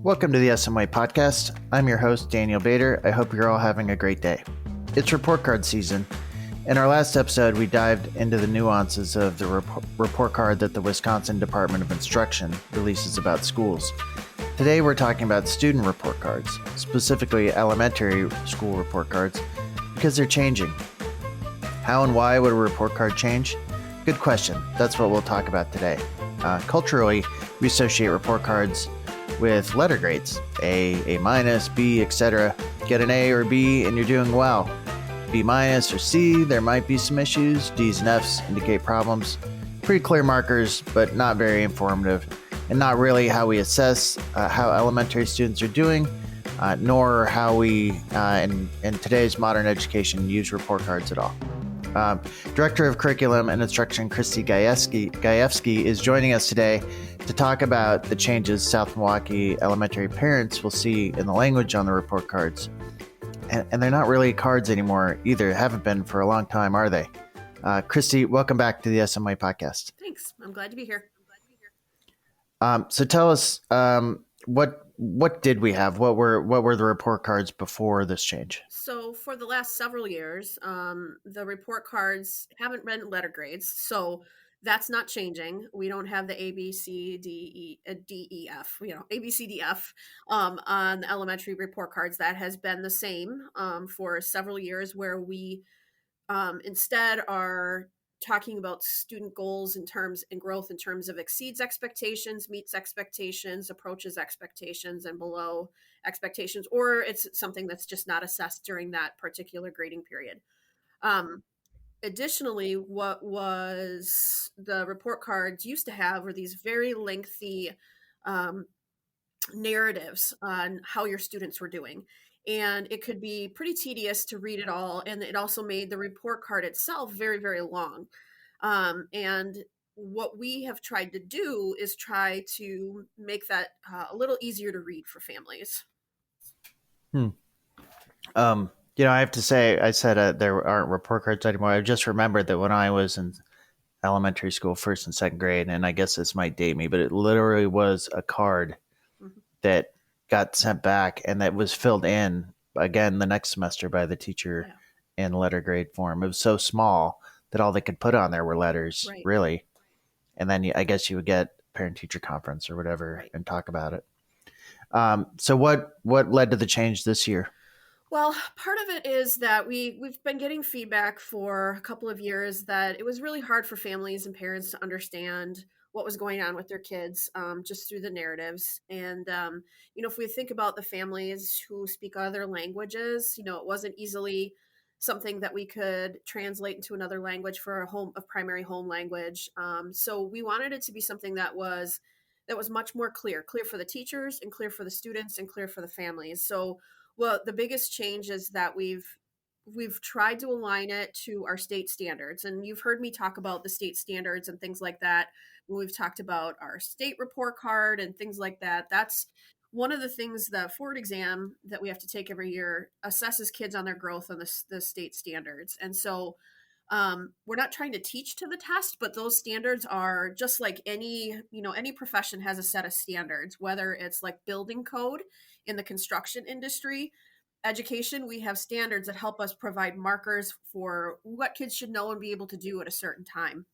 Welcome to the SMY podcast. I'm your host, Daniel Bader. I hope you're all having a great day. It's report card season. In our last episode, we dived into the nuances of the report card that the Wisconsin Department of Instruction releases about schools. Today, we're talking about student report cards, specifically elementary school report cards, because they're changing. How and why would a report card change? Good question. That's what we'll talk about today. Culturally, we associate report cards with letter grades, A minus, B, etc. Get an A or B and you're doing well. B minus or C, there might be some issues. D's and F's indicate problems. Pretty clear markers, but not very informative, and not really how we assess how elementary students are doing, nor how we, in today's modern education, use report cards at all. Director of Curriculum and Instruction, Christie Gajewski is joining us today to talk about the changes South Milwaukee elementary parents will see in the language on the report cards. And they're not really cards anymore either. Haven't been for a long time, are they? Christie, welcome back to the SMY podcast. Thanks. I'm glad to be here. So tell us, what did we have? What were the report cards before this change? So for the last several years, the report cards haven't been letter grades. So that's not changing. We don't have the A, B, C, D, E, F, A, B, C, D, F on the elementary report cards. That has been the same for several years, where we instead are talking about student goals and growth in terms of exceeds expectations, meets expectations, approaches expectations, and below expectations, or it's something that's just not assessed during that particular grading period. Additionally, what was the report cards used to have were these very lengthy narratives on how your students were doing. And it could be pretty tedious to read it all. And it also made the report card itself very, very long. And what we have tried to do is try to make that a little easier to read for families. I have to say, I said there aren't report cards anymore. I just remembered that when I was in elementary school, first and second grade, and I guess this might date me, but it literally was a card that got sent back and that was filled in again the next semester by the teacher in letter grade form. It was so small that all they could put on there were letters, really. And then I guess you would get parent-teacher conference or whatever and talk about it. So what led to the change this year? Well, part of it is that we've been getting feedback for a couple of years that it was really hard for families and parents to understand what was going on with their kids just through the narratives. And, if we think about the families who speak other languages, it wasn't easily something that we could translate into another language for a primary home language. So we wanted it to be something that was much more clear for the teachers and clear for the students and clear for the families. So the biggest change is that we've tried to align it to our state standards. And you've heard me talk about the state standards and things like that when we've talked about our state report card and things like that. That's one of the things. The Ford exam that we have to take every year assesses kids on their growth on the state standards. And so we're not trying to teach to the test, but those standards are just like any profession has a set of standards, whether it's like building code in the construction industry, education, we have standards that help us provide markers for what kids should know and be able to do at a certain time.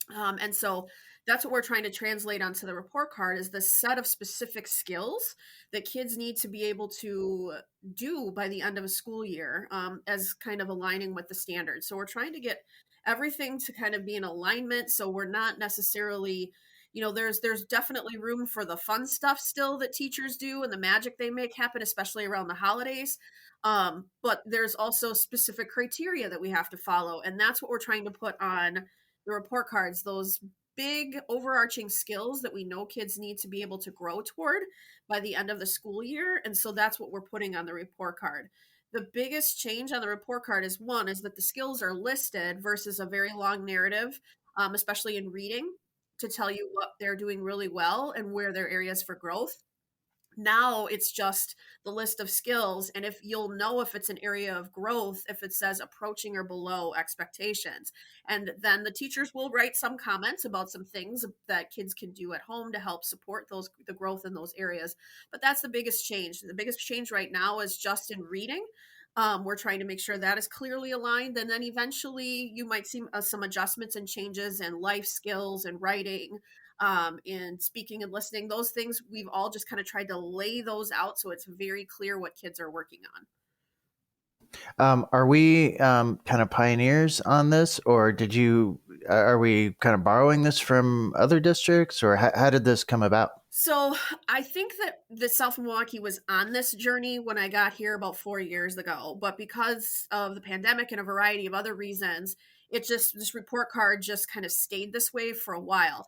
And so that's what we're trying to translate onto the report card, is the set of specific skills that kids need to be able to do by the end of a school year, as kind of aligning with the standards. So we're trying to get everything to kind of be in alignment. So we're not necessarily, there's definitely room for the fun stuff still that teachers do and the magic they make happen, especially around the holidays. But there's also specific criteria that we have to follow. And that's what we're trying to put on the report cards, those big overarching skills that we know kids need to be able to grow toward by the end of the school year. And so that's what we're putting on the report card. The biggest change on the report card is that the skills are listed versus a very long narrative, especially in reading, to tell you what they're doing really well and where there are areas for growth. Now it's just the list of skills. And if you'll know if it's an area of growth, if it says approaching or below expectations. And then the teachers will write some comments about some things that kids can do at home to help support the growth in those areas. But that's the biggest change. The biggest change right now is just in reading. We're trying to make sure that is clearly aligned. And then eventually you might see some adjustments and changes in life skills and writing, in speaking and listening. Those things we've all just kind of tried to lay those out so it's very clear what kids are working on. Are we kind of pioneers on this, or are we kind of borrowing this from other districts, or how did this come about? So I think that the South Milwaukee was on this journey when I got here about 4 years ago, but because of the pandemic and a variety of other reasons, this report card just kind of stayed this way for a while.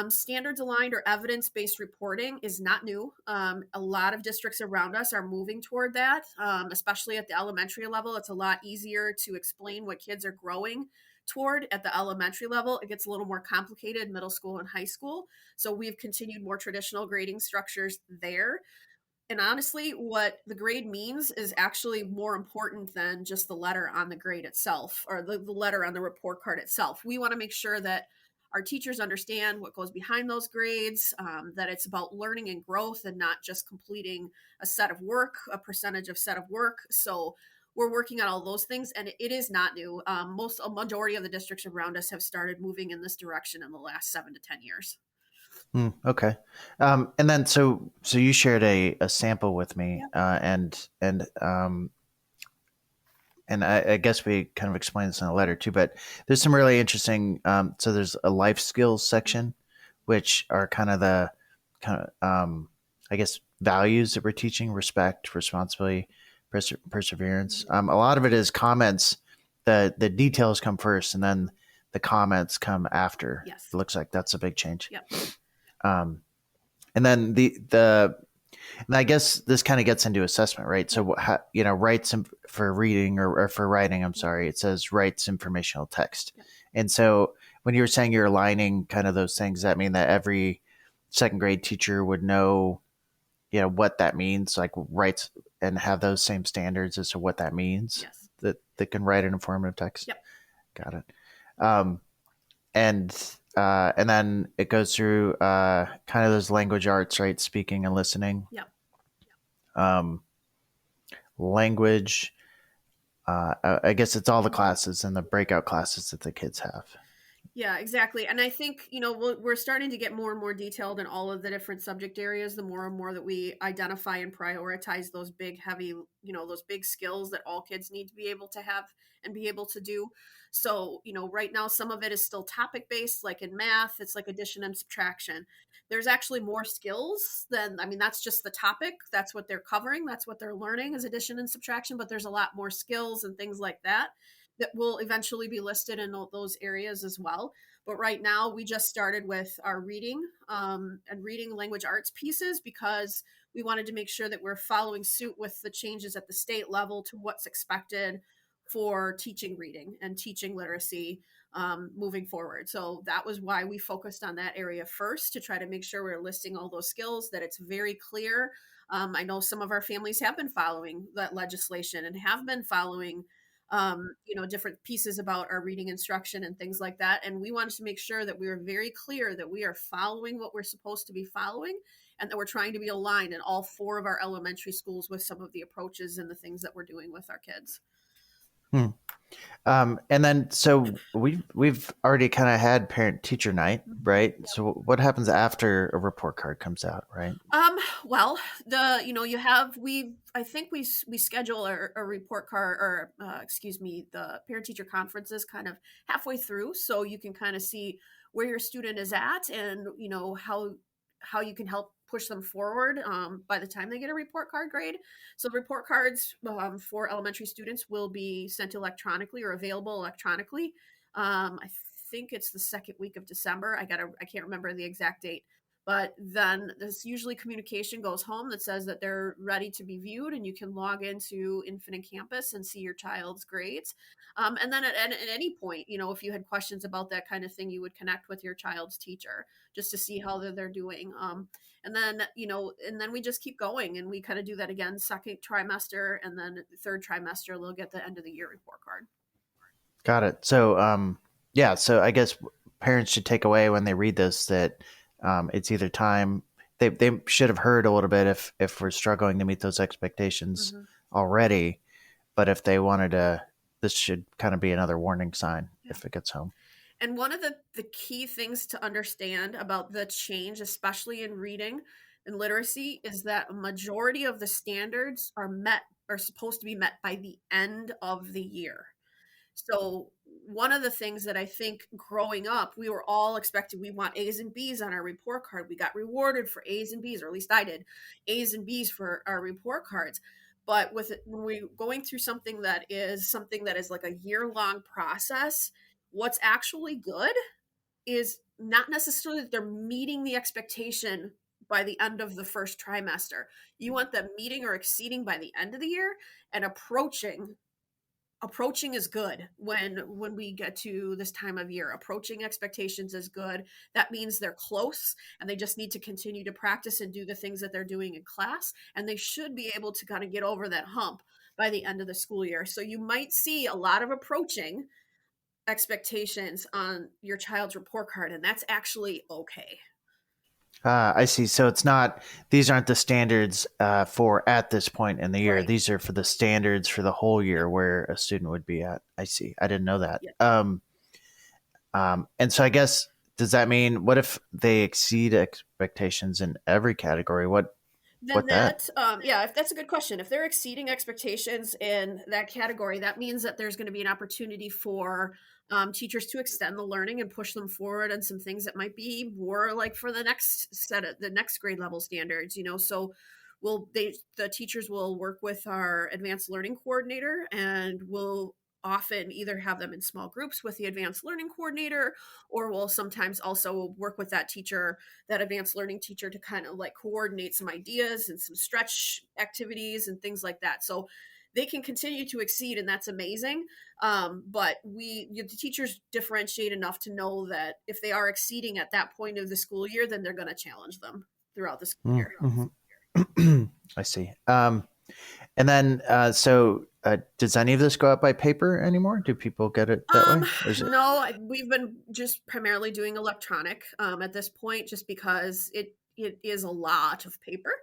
Standards aligned or evidence based reporting is not new. A lot of districts around us are moving toward that, especially at the elementary level. It's a lot easier to explain what kids are growing toward at the elementary level. It gets a little more complicated middle school and high school. So we've continued more traditional grading structures there. And honestly, what the grade means is actually more important than just the letter on the grade itself or the letter on the report card itself. We want to make sure that our teachers understand what goes behind those grades, that it's about learning and growth and not just completing a set of work, a percentage of set of work. So we're working on all those things, and it is not new. A majority of the districts around us have started moving in this direction in the last 7 to 10 years. Okay. And then, so you shared a sample with me, and I guess we kind of explained this in the letter too, but there's some really interesting, so there's a life skills section, which are kind of I guess, values that we're teaching: respect, responsibility, perseverance. A lot of it is comments. The details come first, and then the comments come after. Yes. It looks like that's a big change. Yep. And then and I guess this kind of gets into assessment, right? So, writes for reading or for writing, I'm sorry, it says writes informational text. Yep. And so when you were saying you're aligning kind of those things, does that mean that every second grade teacher would know, what that means, like writes, and have those same standards as to what that means? Yes. That they can write an informative text? Yep. Got it. And then it goes through kind of those language arts, right? Speaking and listening. Yep. Language. I guess it's all the classes and the breakout classes that the kids have. Yeah, exactly. And I think, we're starting to get more and more detailed in all of the different subject areas, the more and more that we identify and prioritize those big, heavy, those big skills that all kids need to be able to have and be able to do. So, right now, some of it is still topic based, like in math, it's like addition and subtraction. There's actually more skills that's just the topic. That's what they're covering. That's what they're learning is addition and subtraction. But there's a lot more skills and things like that will eventually be listed in those areas as well. But right now, we just started with our reading and reading language arts pieces because we wanted to make sure that we're following suit with the changes at the state level to what's expected for teaching reading and teaching literacy moving forward. So that was why we focused on that area first, to try to make sure we're listing all those skills, that it's very clear. I know some of our families have been following that legislation and have been following different pieces about our reading instruction and things like that. And we wanted to make sure that we were very clear that we are following what we're supposed to be following, and that we're trying to be aligned in all 4 of our elementary schools with some of the approaches and the things that we're doing with our kids. And then, so we've already kind of had parent teacher night, right? Yep. So what happens after a report card comes out, right? Well, I think we schedule a report card, or the parent teacher conferences kind of halfway through, so you can kind of see where your student is at, and how you can help push them forward by the time they get a report card grade. So report cards for elementary students will be sent electronically or available electronically. I think it's the second week of December. I can't remember the exact date, But then this usually communication goes home that says that they're ready to be viewed, and you can log into Infinite Campus and see your child's grades. And then at any point, if you had questions about that kind of thing, you would connect with your child's teacher just to see how they're doing. And then we just keep going, and we kind of do that again second trimester, and then third trimester they'll get the end of the year report card. Got it. So, yeah. So I guess parents should take away when they read this that it's either time they should have heard a little bit if we're struggling to meet those expectations already, but if they wanted to, this should kind of be another warning sign if it gets home. And one of the key things to understand about the change, especially in reading and literacy, is that a majority of the standards are supposed to be met by the end of the year. So one of the things that I think growing up, we were all expected, we want A's and B's on our report card. We got rewarded for A's and B's, or at least I did, A's and B's for our report cards. But when we're going through something that is like a year-long process, what's actually good is not necessarily that they're meeting the expectation by the end of the first trimester. You want them meeting or exceeding by the end of the year, and approaching is good when we get to this time of year. Approaching expectations is good. That means they're close, and they just need to continue to practice and do the things that they're doing in class, and they should be able to kind of get over that hump by the end of the school year. So you might see a lot of approaching expectations on your child's report card, and that's actually okay. I see. So these aren't the standards for at this point in the year. Right. These are for the standards for the whole year where a student would be at. I see. I didn't know that. Yeah. And so I guess, does that mean, what if they exceed expectations in every category? Then if that's a good question. If they're exceeding expectations in that category, that means that there's going to be an opportunity for teachers to extend the learning and push them forward on some things that might be more like for the next grade level standards. So the teachers will work with our advanced learning coordinator, and will often either have them in small groups with the advanced learning coordinator, or we'll sometimes also work with that advanced learning teacher, to kind of like coordinate some ideas and some stretch activities and things like that. So they can continue to exceed, and that's amazing. But the teachers differentiate enough to know that if they are exceeding at that point of the school year, then they're going to challenge them throughout the school year. I see. And then, does any of this go out by paper anymore? Do people get it that way? No, we've been just primarily doing electronic at this point, just because it is a lot of paper.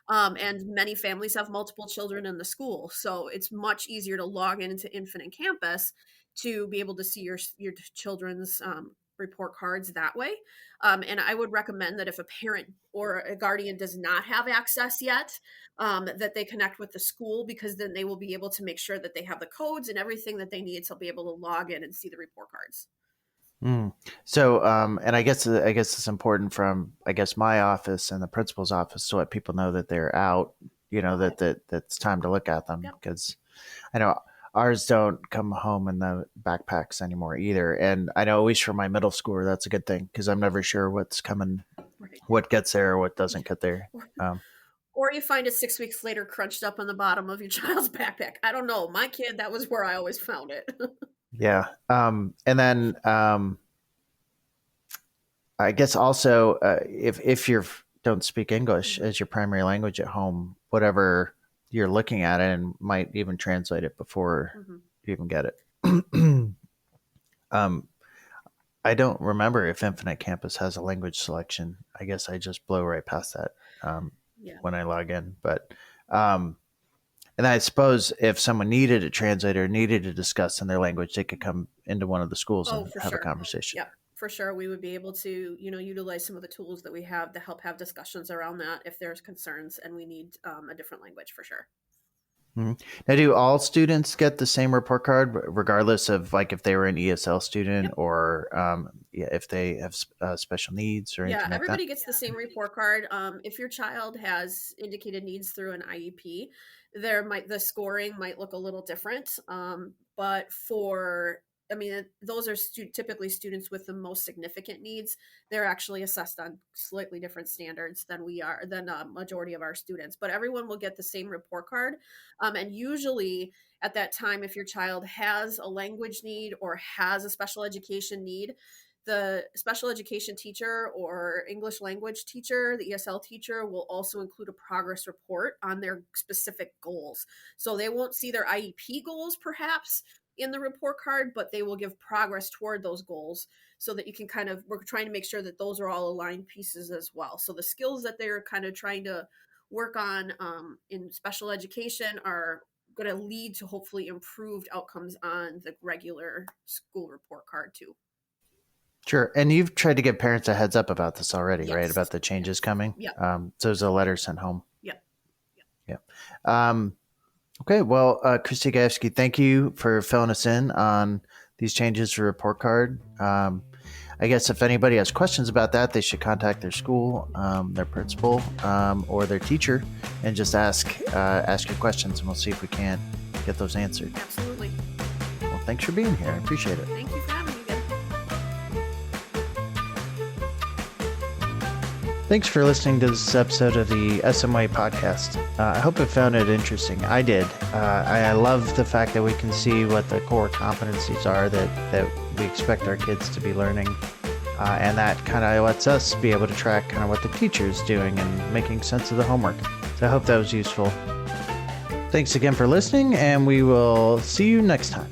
And many families have multiple children in the school. So it's much easier to log into Infinite Campus to be able to see your children's report cards that way. And I would recommend that if a parent or a guardian does not have access yet, that they connect with the school, because then they will be able to make sure that they have the codes and everything that they need to be able to log in and see the report cards. So, and I guess it's important from, my office and the principal's office to let people know that they're out, that it's time to look at them, because I know ours don't come home in the backpacks anymore either. And I know, at least for my middle schooler, that's a good thing, because I'm never sure what's coming, what gets there or what doesn't get there. Or you find it 6 weeks later crunched up on the bottom of your child's backpack. I don't know. My kid, that was where I always found it. Yeah. And then I guess also, if you don't speak English as your primary language at home, whatever you're looking at it, and might even translate it before you even get it. I don't remember if Infinite Campus has a language selection. I guess I just blow right past that when I log in. But and I suppose if someone needed a translator, needed to discuss in their language, they could come into one of the schools and have a conversation. Yeah, for sure. We would be able to, utilize some of the tools that we have to help have discussions around that if there's concerns and we need a different language, for sure. Now, do all students get the same report card, regardless of if they were an ESL student or if they have special needs or anything like that? Yeah, everybody gets the same report card. If your child has indicated needs through an IEP, the scoring might look a little different. But for I mean, those are typically students with the most significant needs. They're actually assessed on slightly different standards than a majority of our students. But everyone will get the same report card. And usually at that time, if your child has a language need or has a special education need, the special education teacher or English language teacher, the ESL teacher, will also include a progress report on their specific goals. So they won't see their IEP goals perhaps in the report card, but they will give progress toward those goals so that you can we're trying to make sure that those are all aligned pieces as well. So the skills that they're kind of trying to work on in special education are going to lead to hopefully improved outcomes on the regular school report card too. Sure. And you've tried to give parents a heads up about this already, Yes. right? About the changes coming? Yeah. So there's a letter sent home. Yeah. Yeah. Okay. Well, Christie Gajewski, thank you for filling us in on these changes to report card. I guess if anybody has questions about that, they should contact their school, their principal, or their teacher and just ask your questions, and we'll see if we can't get those answered. Absolutely. Well, thanks for being here. I appreciate it. Thank you for having me again. Thanks for listening to this episode of the SMY podcast. I hope you found it interesting. I did. I love the fact that we can see what the core competencies are that we expect our kids to be learning. And that kind of lets us be able to track kind of what the teacher's doing and making sense of the homework. So I hope that was useful. Thanks again for listening, and we will see you next time.